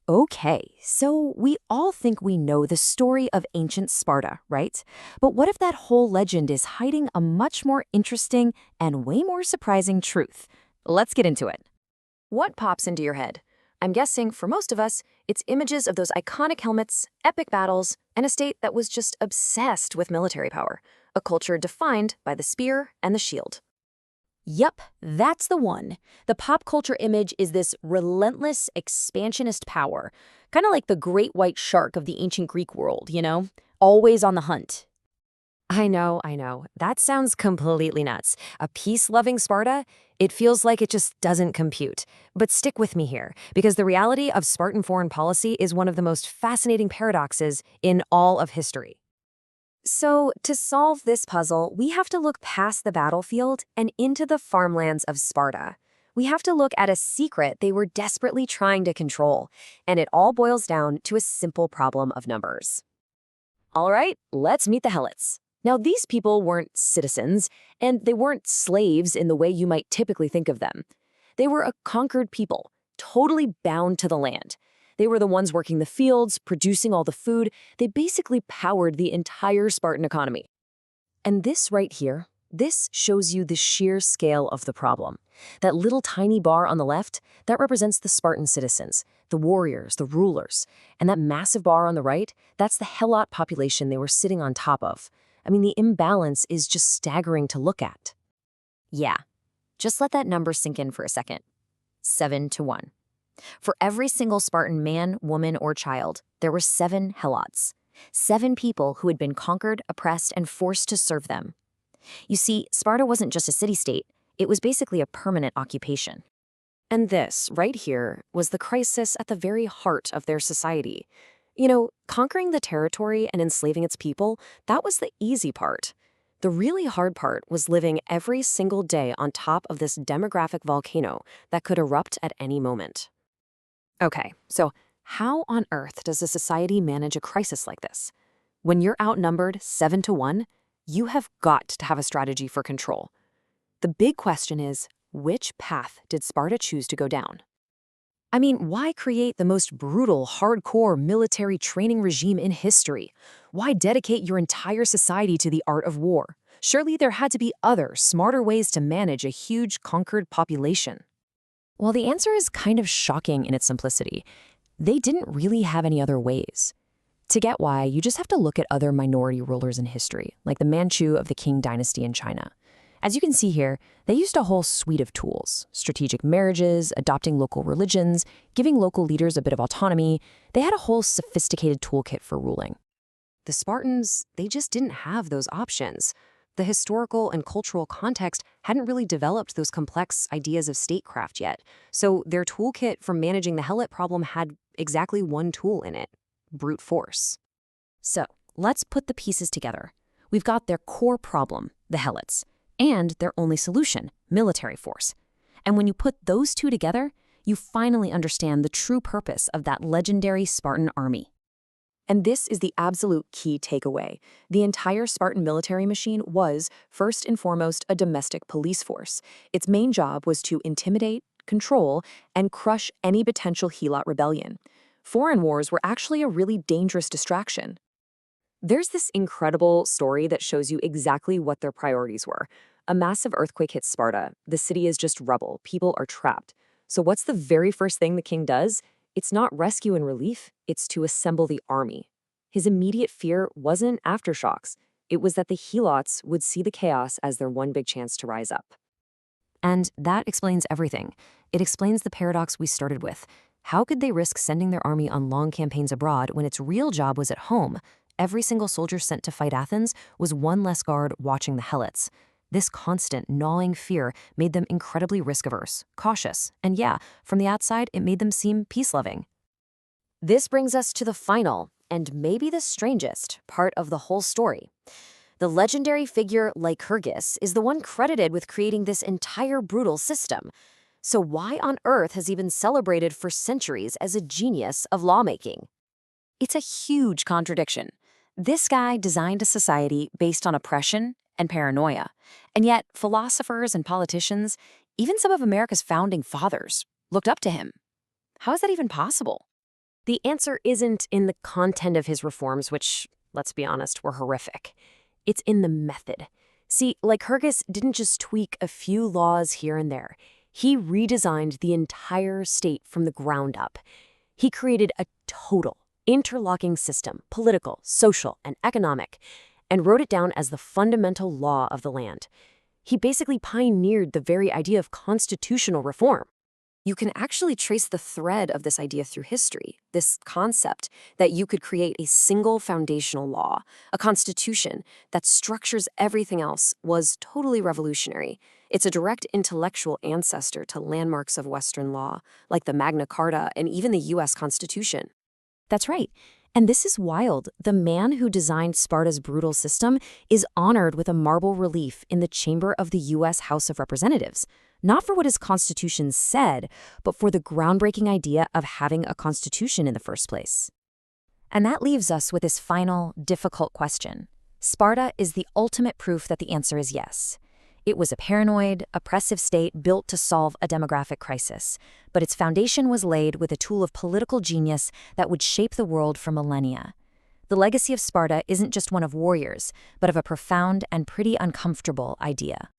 Okay, so we all think we know the story of ancient Sparta, right? But what if that whole legend is hiding a much more interesting and way more surprising truth? Let's get into it. What pops into your head? I'm guessing for most of us, it's images of those iconic helmets, epic battles, and a state that was just obsessed with military power, a culture defined by the spear and the shield. Yup, that's the one. The pop culture image is this relentless, expansionist power, kind of like the great white shark of the ancient Greek world, Always on the hunt. I know. That sounds completely nuts. A peace-loving Sparta? It feels like it just doesn't compute. But stick with me here, because the reality of Spartan foreign policy is one of the most fascinating paradoxes in all of history. So, to solve this puzzle, we have to look past the battlefield and into the farmlands of Sparta. We have to look at a secret they were desperately trying to control, and it all boils down to a simple problem of numbers. All right, let's meet the Helots. Now, these people weren't citizens, and they weren't slaves in the way you might typically think of them. They were a conquered people, totally bound to the land. They were the ones working the fields, producing all the food. They basically powered the entire Spartan economy. And this right here, this shows you the sheer scale of the problem. That little tiny bar on the left, that represents the Spartan citizens, the warriors, the rulers. And that massive bar on the right, that's the Helot population they were sitting on top of. I mean, the imbalance is just staggering to look at. Yeah, just let that number sink in for a second. 7-1. For every single Spartan man, woman, or child, there were 7 Helots. 7 people who had been conquered, oppressed, and forced to serve them. You see, Sparta wasn't just a city-state, it was basically a permanent occupation. And this, right here, was the crisis at the very heart of their society. Conquering the territory and enslaving its people, that was the easy part. The really hard part was living every single day on top of this demographic volcano that could erupt at any moment. Okay, so how on earth does a society manage a crisis like this? When you're outnumbered 7-1, you have got to have a strategy for control. The big question is, which path did Sparta choose to go down? I mean, why create the most brutal, hardcore military training regime in history? Why dedicate your entire society to the art of war? Surely there had to be other, smarter ways to manage a huge conquered population. Well, the answer is kind of shocking in its simplicity. They didn't really have any other ways. To get why, you just have to look at other minority rulers in history, like the Manchu of the Qing dynasty in China. As you can see here, they used a whole suite of tools: strategic marriages, adopting local religions, giving local leaders a bit of autonomy. They had a whole sophisticated toolkit for ruling. The Spartans, they just didn't have those options. The historical and cultural context hadn't really developed those complex ideas of statecraft yet, so their toolkit for managing the Helot problem had exactly one tool in it: brute force. So, let's put the pieces together. We've got their core problem, the Helots, and their only solution, military force. And when you put those two together, you finally understand the true purpose of that legendary Spartan army. And this is the absolute key takeaway. The entire Spartan military machine was, first and foremost, a domestic police force. Its main job was to intimidate, control, and crush any potential Helot rebellion. Foreign wars were actually a really dangerous distraction. There's this incredible story that shows you exactly what their priorities were. A massive earthquake hits Sparta. The city is just rubble. People are trapped. So what's the very first thing the king does? It's not rescue and relief, it's to assemble the army. His immediate fear wasn't aftershocks. It was that the Helots would see the chaos as their one big chance to rise up. And that explains everything. It explains the paradox we started with. How could they risk sending their army on long campaigns abroad when its real job was at home? Every single soldier sent to fight Athens was one less guard watching the Helots. This constant, gnawing fear made them incredibly risk-averse, cautious, and yeah, from the outside, it made them seem peace-loving. This brings us to the final, and maybe the strangest, part of the whole story. The legendary figure Lycurgus is the one credited with creating this entire brutal system. So why on earth has he been celebrated for centuries as a genius of lawmaking? It's a huge contradiction. This guy designed a society based on oppression and paranoia. And yet, philosophers and politicians, even some of America's founding fathers, looked up to him. How is that even possible? The answer isn't in the content of his reforms, which, let's be honest, were horrific. It's in the method. See, Lycurgus didn't just tweak a few laws here and there. He redesigned the entire state from the ground up. He created a total, interlocking system, political, social, and economic, and wrote it down as the fundamental law of the land. He basically pioneered the very idea of constitutional reform. You can actually trace the thread of this idea through history, this concept that you could create a single foundational law, a constitution that structures everything else, was totally revolutionary. It's a direct intellectual ancestor to landmarks of Western law, like the Magna Carta and even the U.S. Constitution. That's right. And this is wild. The man who designed Sparta's brutal system is honored with a marble relief in the chamber of the U.S. House of Representatives, not for what his constitution said, but for the groundbreaking idea of having a constitution in the first place. And that leaves us with this final, difficult question. Sparta is the ultimate proof that the answer is yes. It was a paranoid, oppressive state built to solve a demographic crisis, but its foundation was laid with a tool of political genius that would shape the world for millennia. The legacy of Sparta isn't just one of warriors, but of a profound and pretty uncomfortable idea.